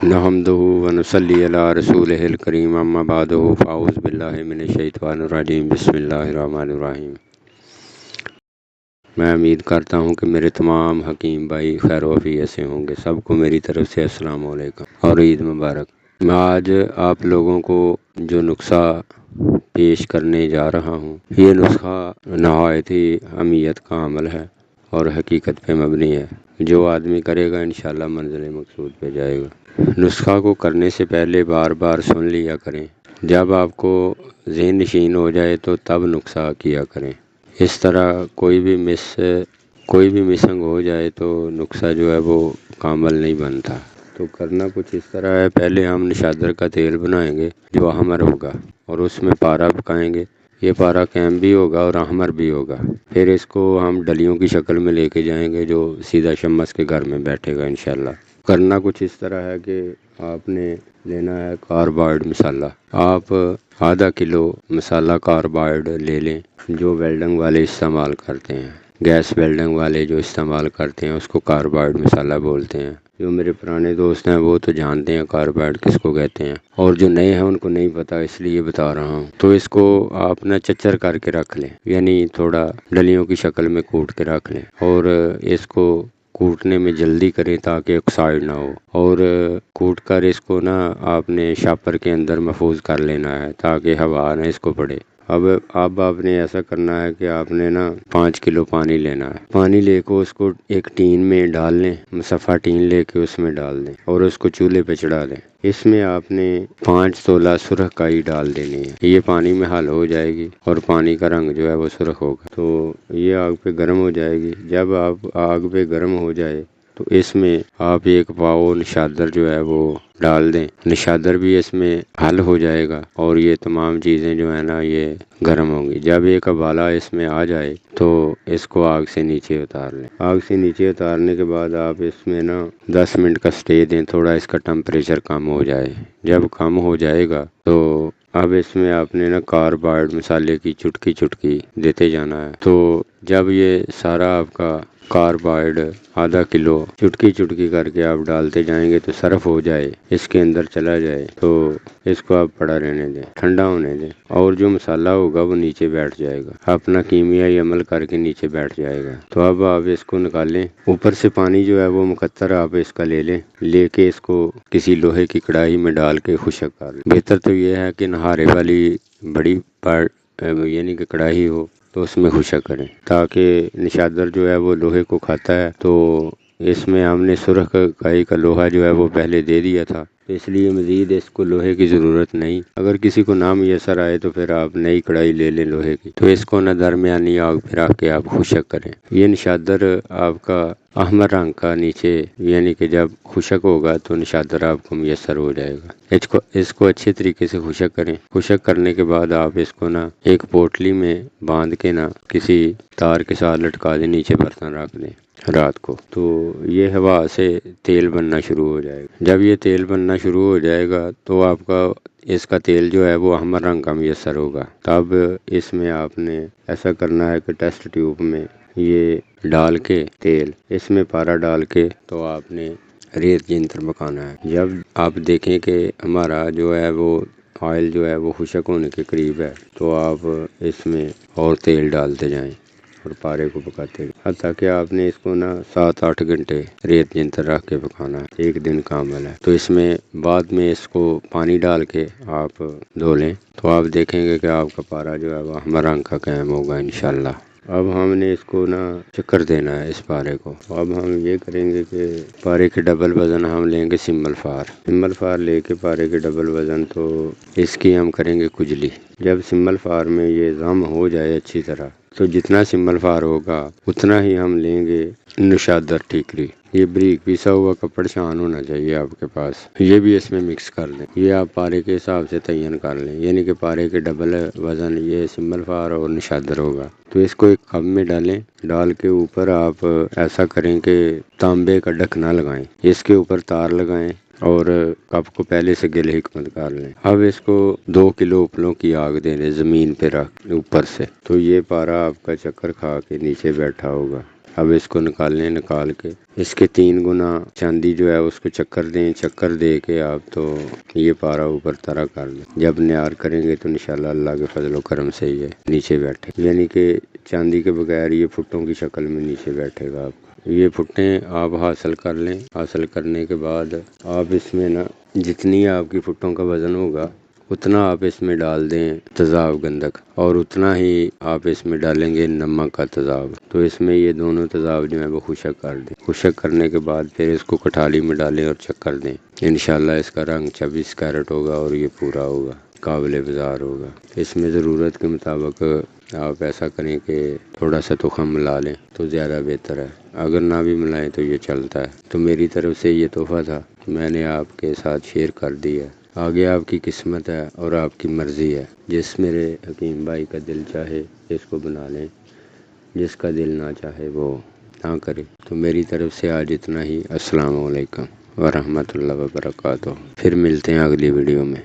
नहमदुहु व नुसल्ली अला रसूलिहिल करीम अम्मा बादहु फ़ाऊज़ु बिल्लाहि मिनश शैतानिर रजीम बिस्मिल्लाहिर रहमानिर रहीम। मैं उम्मीद करता हूँ कि मेरे तमाम हकीम भाई खैर वफ़ियत से होंगे। सबको मेरी तरफ से अस्सलाम वालेकुम और ईद मुबारक। मैं आज आप लोगों को जो नुस्खा पेश करने जा रहा हूँ, ये नुस्खा नहायत ही अहमियत का अमल है और हकीकत पे मबनी है। जो आदमी करेगा इंशाल्लाह मंज़िल मकसूद पे जाएगा। नुस्खा को करने से पहले बार बार सुन लिया करें। जब आपको ज़हन नशीन हो जाए तो तब नुस्खा किया करें। इस तरह कोई भी मिसिंग हो जाए तो नुस्खा जो है वो कामल नहीं बनता। तो करना कुछ इस तरह है, पहले हम निशादर का तेल बनाएंगे जो अहमर होगा और उसमें पारा पकाएंगे। ये पारा कैम भी होगा और अहमर भी होगा। फिर इसको हम डलियों की शक्ल में लेके जाएंगे जो सीधा शम्मस के घर में बैठेगा इंशाल्लाह। करना कुछ इस तरह है कि आपने लेना है कार्बाइड मसाला। आप आधा किलो मसाला कार्बाइड ले लें जो वेल्डिंग वाले इस्तेमाल करते हैं। गैस वेल्डिंग वाले जो इस्तेमाल करते हैं उसको कार्बाइड मसाला बोलते हैं। जो मेरे पुराने दोस्त हैं वो तो जानते हैं कार्बाइड किसको कहते हैं, और जो नए हैं उनको नहीं पता, इसलिए बता रहा हूँ। तो इसको आप ना चच्चर करके रख लें, यानी थोड़ा डलियों की शक्ल में कूट के रख लें और इसको कूटने में जल्दी करें ताकि ऑक्साइड ना हो। और कूट कर इसको ना आपने शापर के अंदर महफूज कर लेना है ताकि हवा ना इसको पड़े। अब आपने ऐसा करना है कि आपने ना 5 किलो पानी लेना है। पानी लेकर उसको एक टीन में डाल लें, मुसफ़ा टीन लेके उसमें डाल दें और उसको चूल्हे पे चढ़ा दें। इसमें आपने 5 तोला सुरख काई डाल देनी है। ये पानी में हल हो जाएगी और पानी का रंग जो है वो सुरख होगा। तो ये आग पे गर्म हो जाएगी। जब आप आग पे गर्म हो जाए तो इसमें आप 1 पाव निशादर जो है वो डाल दें। निशादर भी इसमें हल हो जाएगा और ये तमाम चीज़ें जो है ना ये गर्म होंगी। जब एक उबाला इसमें आ जाए तो इसको आग से नीचे उतार लें। आग से नीचे उतारने के बाद आप इसमें ना 10 मिनट का स्टे दें, थोड़ा इसका टेम्परेचर कम हो जाए। जब कम हो जाएगा तो अब इसमें आपने ना कार्बाइड मसाले की चुटकी चुटकी देते जाना है। तो जब ये सारा आपका कार्बाइड आधा किलो चुटकी चुटकी करके आप डालते जाएंगे तो सरफ हो जाए, इसके अंदर चला जाए, तो इसको आप पड़ा रहने दें, ठंडा होने दें और जो मसाला होगा वो नीचे बैठ जाएगा, अपना कीमियाई अमल करके नीचे बैठ जाएगा। तो अब आप इसको निकालें। ऊपर से पानी जो है वो मुकद्दर आप इसका ले लें, लेके इसको किसी लोहे की कढ़ाई में डाल के खुशक कर लें। बेहतर तो ये है कि नहारे वाली बड़ी यानी कि कढ़ाई हो तो उसमें खुशक करें ताकि निशादर जो है वो लोहे को खाता है। तो इसमें हमने सुरख काई का लोहा जो है वो पहले दे दिया था, तो इसलिए मज़ीद इसको लोहे की ज़रूरत नहीं। अगर किसी को ना मुयसर आए तो फिर आप नई कढ़ाई ले लें लोहे की। तो इसको ना दरमियानी आग पे रख के आप खुशक करें। ये निशादर आपका अहमर रंग का नीचे यानी कि जब खुशक होगा तो निशादर आपको मुयसर हो जाएगा। इसको अच्छे तरीके से खुशक करें। खुशक करने के बाद आप इसको ना एक पोटली में बांध के ना किसी तार के साथ लटका दें, नीचे बर्तन रख दें रात को। तो ये हवा से तेल बनना शुरू हो जाएगा। जब ये तेल बनना शुरू हो जाएगा तो आपका इसका तेल जो है वो अहमर रंग का मुयसर होगा। तब इसमें आपने ऐसा करना है कि टेस्ट ट्यूब में ये डाल के तेल, इसमें पारा डाल के तो आपने रेत के अंदर पकाना है। जब आप देखें कि हमारा जो है वो ऑयल जो है वो खुशक होने के करीब है तो आप इसमें और तेल डालते जाएं और पारे को पकाते हैं हत्ता कि आपने इसको ना 7-8 घंटे रेत के अंदर रख के पकाना है। 1 दिन का अमल है। तो इसमें बाद में इसको पानी डाल के आप धो लें तो आप देखेंगे कि आपका पारा जो है वो अहमर रंग का कायम होगा इंशाल्लाह। अब हमने इसको ना चक्कर देना है इस पारे को। अब हम ये करेंगे कि पारे के डबल वज़न हम लेंगे सिम्बल फार लेके पारे के डबल वज़न, तो इसकी हम करेंगे कुजली। जब सिम्बल फार में ये जम हो जाए अच्छी तरह, तो जितना सिम्बल फार होगा उतना ही हम लेंगे निशादर ठीकरी। ये बारीक पिसा हुआ कपड़ छान होना चाहिए आपके पास, ये भी इसमें मिक्स कर लें। ये आप पारे के हिसाब से तयन कर लें, यानी कि पारे के डबल वज़न ये सिम्बल फार और निशादर होगा। तो इसको एक कप में डालें। डाल के ऊपर आप ऐसा करें कि तांबे का ढकना लगाएं, इसके ऊपर तार लगाएं और कप को पहले से गिले हिकमत कर लें। अब इसको 2 किलो उपलों की आग देने ज़मीन पे रख ऊपर से, तो ये पारा आपका चक्कर खा के नीचे बैठा होगा। اب اس کو نکال کے اس کے 3 گنا چاندی جو ہے اس کو چکر دیں، چکر دے کے آپ تو یہ پارا اوپر طرح کر دیں۔ جب نیار کریں گے تو انشاءاللہ اللہ کے فضل و کرم سے یہ نیچے بیٹھے، یعنی کہ چاندی کے بغیر یہ پھٹوں کی شکل میں نیچے بیٹھے گا آپ کو۔ یہ پھٹیں آپ حاصل کر لیں، حاصل کرنے کے بعد آپ اس میں نا جتنی آپ کی پھٹوں کا وزن ہوگا اتنا آپ اس میں ڈال دیں تیزاب گندھک، اور اتنا ہی آپ اس میں ڈالیں گے نمک کا تیزاب۔ تو اس میں یہ دونوں تیزاب جو ہیں وہ خشک کر دیں، خشک کرنے کے بعد پھر اس کو کٹھالی میں ڈالیں اور چکر دیں۔ انشاءاللہ اس کا رنگ 26 کیرٹ ہوگا اور یہ پورا ہوگا، قابل بازار ہوگا۔ اس میں ضرورت کے مطابق آپ ایسا کریں کہ تھوڑا سا تخم ملا لیں تو زیادہ بہتر ہے، اگر نہ بھی ملائیں تو یہ چلتا ہے۔ تو میری طرف سے یہ تحفہ تھا، میں نے آپ کے ساتھ شیئر کر دیا۔ آگے آپ کی قسمت ہے اور آپ کی مرضی ہے، جس میرے حکیم بھائی کا دل چاہے اس کو بنا لیں، جس کا دل نہ چاہے وہ نہ کرے۔ تو میری طرف سے آج اتنا ہی۔ السلام علیکم ورحمۃ اللہ وبرکاتہ۔ پھر ملتے ہیں اگلی ویڈیو میں۔